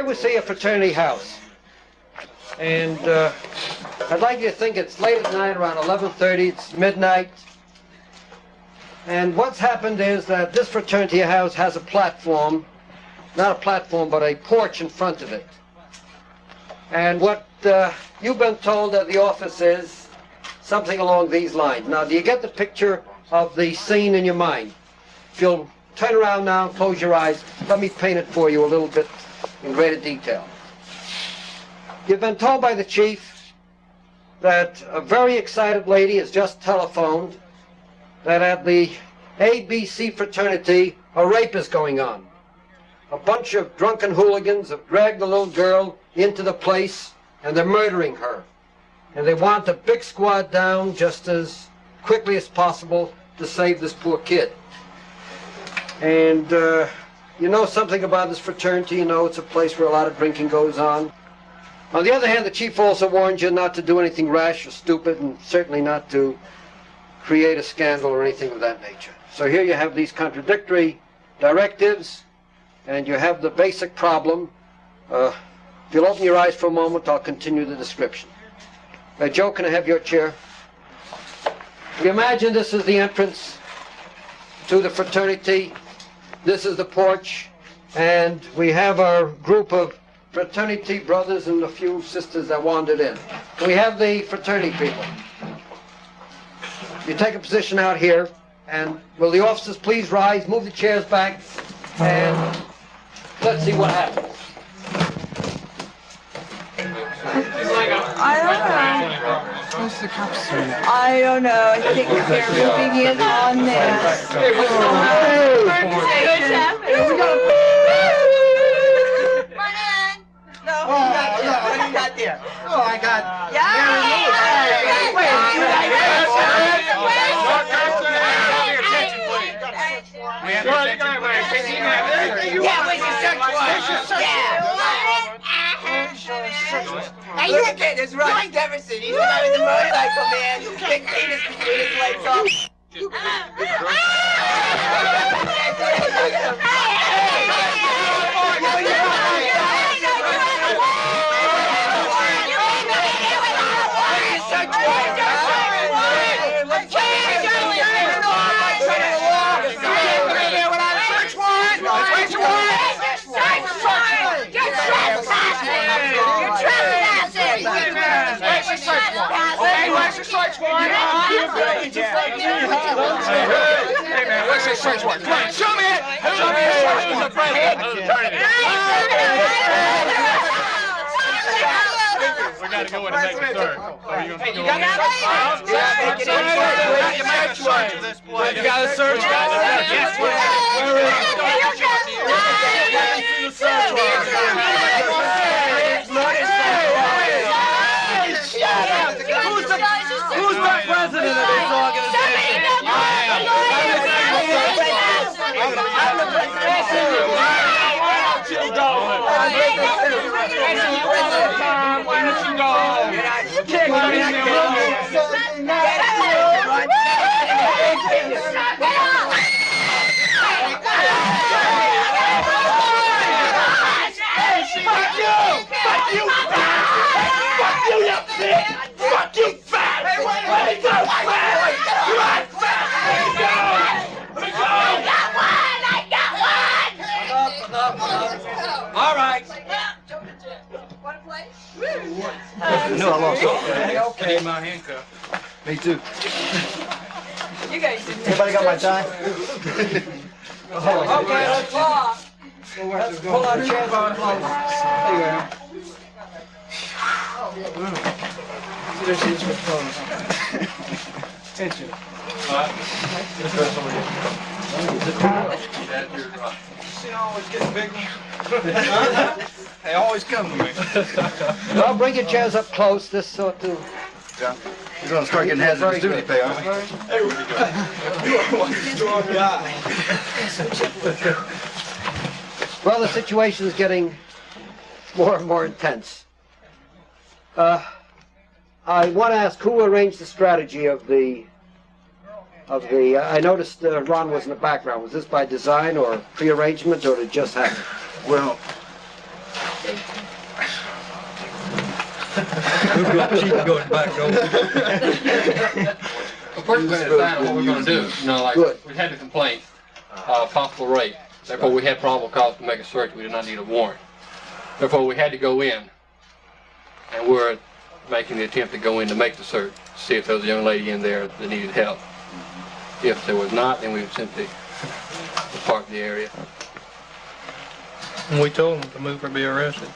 we see a fraternity house. And I'd like you to think it's late at night, around 11:30, it's midnight. And what's happened is that this fraternity house has a platform, not a platform, but a porch in front of it. And what you've been told at the office is something along these lines. Now, do you get the picture of the scene in your mind? If you'll turn around now and close your eyes, let me paint it for you a little bit in greater detail. You've been told by the chief that a very excited lady has just telephoned that at the ABC fraternity a rape is going on. A bunch of drunken hooligans have dragged the little girl into the place and they're murdering her. And they want a big squad down just as quickly as possible to save this poor kid. And you know something about this fraternity. You know it's a place where a lot of drinking goes on. On the other hand, the chief also warned you not to do anything rash or stupid, and certainly not to create a scandal or anything of that nature. So here you have these contradictory directives, and you have the basic problem. If you'll open your eyes for a moment, I'll continue the description. Joe, can I have your chair? You imagine this is the entrance to the fraternity. This is the porch, and we have our group of fraternity brothers and a few sisters that wandered in. We have the fraternity people. You take a position out here, and will the officers please rise, move the chairs back, and let's see what happens. I don't know. What's the cops doing? I don't know. I think they're moving in on this. Good job. I got there. Oh, I got. Yeah. Hey, you look at this, Ronnie Deverson. He's the guy with the motorcycle, man. Big penis between his legs off. Search warrant. Hey man, what's your search warrant? Come on, show me it. Show me your search warrant. We gotta go in and make a third. Hey, you got a search? You got a search? Yes, where is it? Search warrant. Who's the president of this organization? I'm the president. Why don't you go? Why don't you go? Kick me in the room. Fuck you, you bitch! Fuck you, fat! Let me go, fat! You are fat! Let me go! I got one! All right. Want to play? No, I lost all. Okay. I need my handcuff. Me too. You guys didn't. Everybody got my tie? Okay, let's talk. Let's pull our chairs on close. There you go. Attention. She always gets bigger. They always come to me. Well, bring your chairs up close, this sort of. Yeah. You're going to start getting hazardous duty pay, aren't we? There we go. You are one strong guy. Well, the situation is getting more and more intense. I want to ask who arranged the strategy of the. I noticed Ron was in the background. Was this by design or pre-arrangement, or did it just happen? Well, She can go in the back door. First, we're going to decide what we're going to do. You know, like, we had a complaint, possible rape. Therefore, we had probable cause to make a search. We did not need a warrant. Therefore, we had to go in, and we're making the attempt to go in to make the search, see if there was a young lady in there that needed help. If there was not, then we would simply depart the area. And we told them to move or be arrested.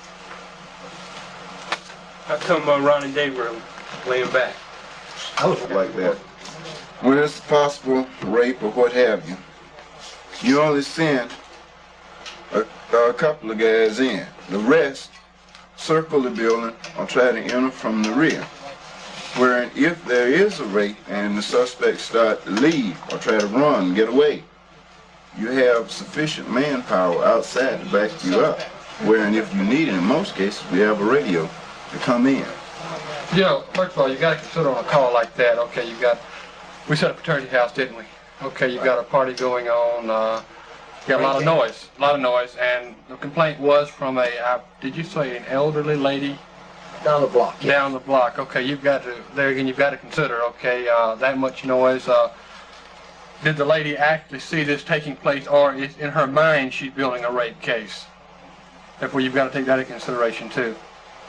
How come Ronnie Day were laying back? Like that. When it's possible rape or what have you, you only send a couple of guys in. The rest circle the building or try to enter from the rear. Wherein if there is a rape and the suspects start to leave or try to run, get away, you have sufficient manpower outside to back you up. Wherein if you need it, in most cases, we have a radio to come in. You know, first of all, you got to consider on a call like that, okay, we set a fraternity house, didn't we? Okay, you got a party going on, you got a lot of noise, and the complaint was from did you say an elderly lady? Down the block. Yeah. Down the block, okay, you've got to consider, okay, that much noise. Did the lady actually see this taking place, or is in her mind she's building a rape case? Therefore, you've got to take that into consideration too.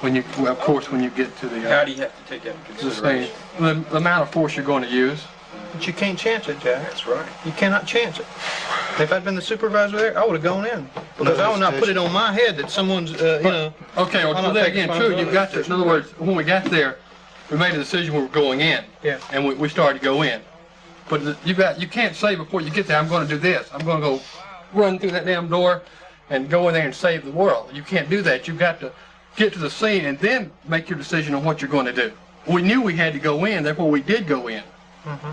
Of course, when you get to the... How do you have to take that into consideration? The amount of force you're going to use. But you can't chance it, Jack. That's right. You cannot chance it. If I'd been the supervisor there, I would have gone in. Because I would not put it on my head that someone's, you know... Okay, well, there again, true, you've got to... In other words, when we got there, we made a decision we were going in. Yeah. And we started to go in. But you can't say before you get there, I'm going to do this. I'm going to go run through that damn door and go in there and save the world. You can't do that. You've got to get to the scene and then make your decision on what you're going to do. We knew we had to go in, therefore we did go in. Mm-hmm.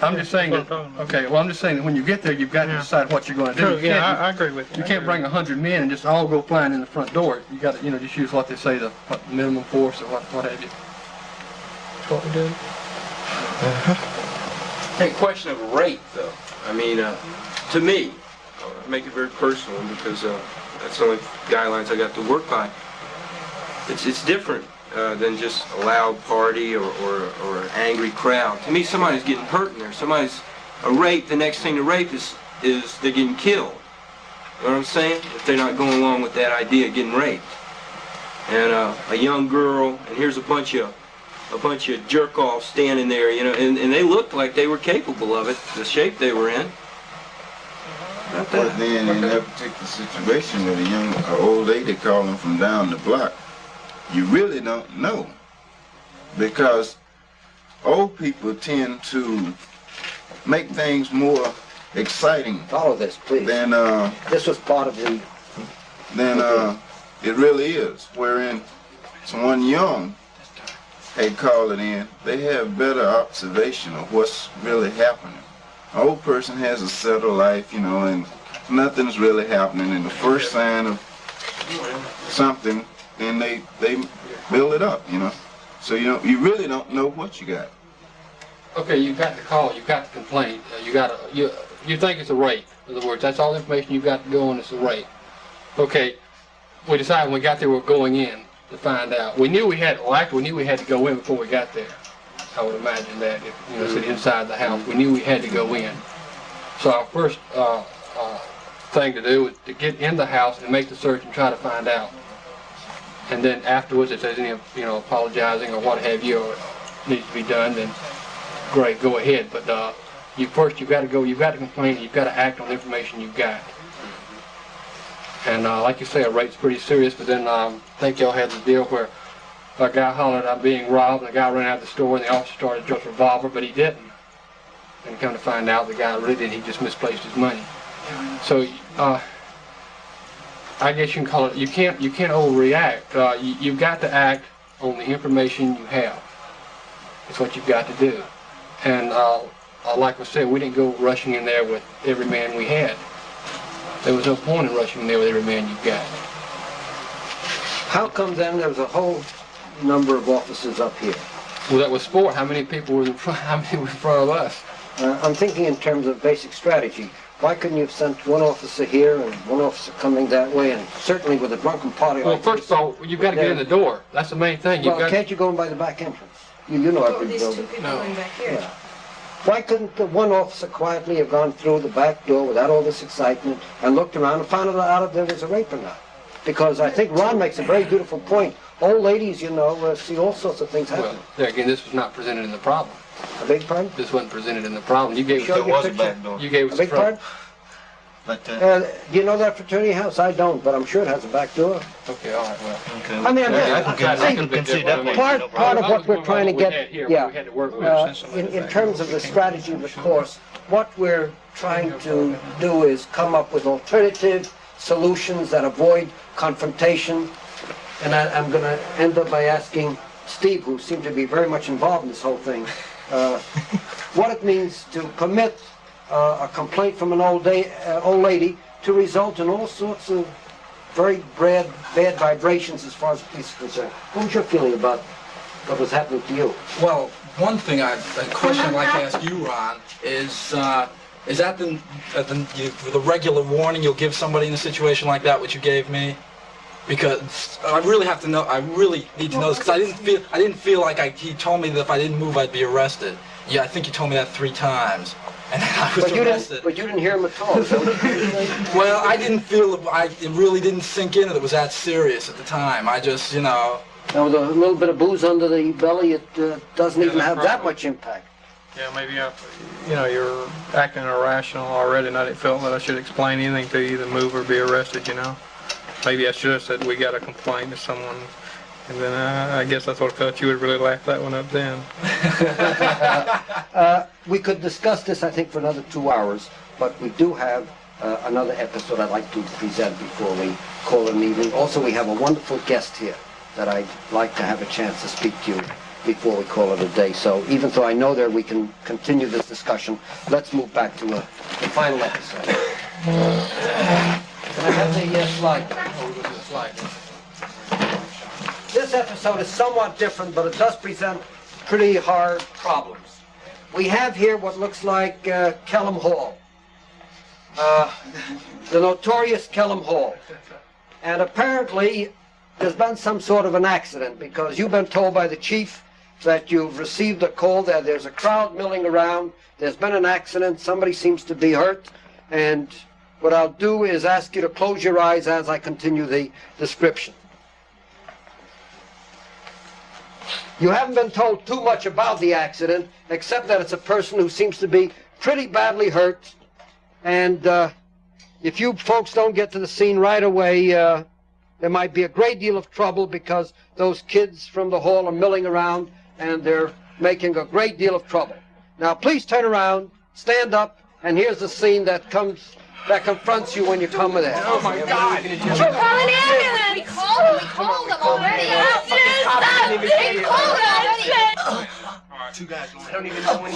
I'm just saying that, okay, well, I'm just saying that when you get there, you've got to decide what you're going to do. True, yeah, I agree with you. You can't bring 100 men and just all go flying in the front door. You got to, just use what they say, the minimum force or what have you. That's what we did. Hey, question of rape, though. I mean, to me, I'll make it very personal because that's the only guidelines I got to work by. It's different than just a loud party or an angry crowd. To me, somebody's getting hurt in there. Somebody's a rape. The next thing to rape is they're getting killed. You know what I'm saying? If they're not going along with that idea of getting raped. And a young girl, and here's a bunch of jerk-offs standing there, and they looked like they were capable of it, the shape they were in. But then in that particular situation with a old lady calling from down the block, you really don't know. Because old people tend to make things more exciting. Follow this, please. Than this was part of the... It really is. Wherein someone young had called it in, they have better observation of what's really happening. An old person has a settled life, and nothing's really happening. And the first sign of something, then they build it up, So you really don't know what you got. Okay, you got the call, you got the complaint, you think it's a rape. In other words, that's all the information you got to go on. It's a rape. Okay, we decided when we got there we were going in to find out. We knew we had to go in before we got there. I would imagine that if it's inside the house, we knew we had to go in. So our first thing to do was to get in the house and make the search and try to find out. And then afterwards, if there's any apologizing or what have you, or needs to be done, then great, go ahead. But you've got to complain, you've got to act on the information you've got. And like you say, a rape's pretty serious, but then I think y'all had the deal where a guy hollered, "I'm being robbed," and the guy ran out of the store, and the officer started to draw a revolver, but he didn't. And come to find out, the guy really didn't, he just misplaced his money. So I guess you can call it, you can't overreact. You've got to act on the information you have. It's what you've got to do. And like I said, we didn't go rushing in there with every man we had. There was no point in rushing in there with every man you got. How come then there was a whole number of officers up here? Well, that was sport. How many people were in front? How many were in front of us? I'm thinking in terms of basic strategy. Why couldn't you have sent one officer here and one officer coming that way, and certainly with a drunken party Well, like first of all, you've got to get in the door. That's the main thing. You've Well, got. can't you go in by the back entrance? You know every These two building. people No. going back here. Yeah. Why couldn't the one officer quietly have gone through the back door without all this excitement and looked around and found out if there was a rape or not? Because I think Ron makes a very beautiful point. Old ladies, you know, see all sorts of things Well, happen. there again, this was not presented in the problem. A big pardon? This wasn't presented in the problem. You gave Show us. your was a picture. back door. You gave A us big trouble. pardon? But, Do you know that fraternity house? I don't, but I'm sure it has a back door. Okay, all right, well. okay. I mean, Yeah, I can see, concede that one. part of what we're trying to We had get, here, yeah, what we had to work with. in terms of the strategy of the course, what we're trying to do is come up with alternative solutions that avoid confrontation. And I'm going to end up by asking Steve, who seemed to be very much involved in this whole thing, what it means to commit a complaint from an old lady to result in all sorts of very bad vibrations as far as the police are concerned. What was your feeling about what was happening to you? Well, one thing, a question I'd like to ask you, Ron, is that the regular warning you'll give somebody in a situation like that, which you gave me? Because I really have to know. I really need to know this because I didn't feel like he told me that if I didn't move, I'd be arrested. Yeah, I think you told me that 3 times, and I was arrested. But you didn't hear him at all. Well, I didn't feel it really didn't sink in that it was that serious at the time. I just, you know. Now, with a little bit of booze under the belly, it doesn't even have that much impact. Yeah, maybe you're acting irrational already, and I didn't feel that I should explain anything to you, either move or be arrested, you know. Maybe I should have said we got a complaint to someone, and then I guess I thought you would really laugh that one up then. We could discuss this, I think, for another 2 hours, but we do have another episode I'd like to present before we call it an evening. Also, we have a wonderful guest here that I'd like to have a chance to speak to you before we call it a day. So even though I know that we can continue this discussion, let's move back to the final episode. Can I have the slide? Oh, we'll go to the slide. This episode is somewhat different, but it does present pretty hard problems. We have here what looks like Kellam Hall, the notorious Kellam Hall. And apparently there's been some sort of an accident, because you've been told by the chief that you've received a call that there's a crowd milling around, there's been an accident, somebody seems to be hurt, and what I'll do is ask you to close your eyes as I continue the description. You haven't been told too much about the accident, except that it's a person who seems to be pretty badly hurt. And if you folks don't get to the scene right away, there might be a great deal of trouble, because those kids from the hall are milling around and they're making a great deal of trouble. Now, please turn around, stand up, and here's the scene that confronts you when you come there. Oh my God! Call an ambulance! We called them already. Stop! They called it already! Two guys, I don't even know any.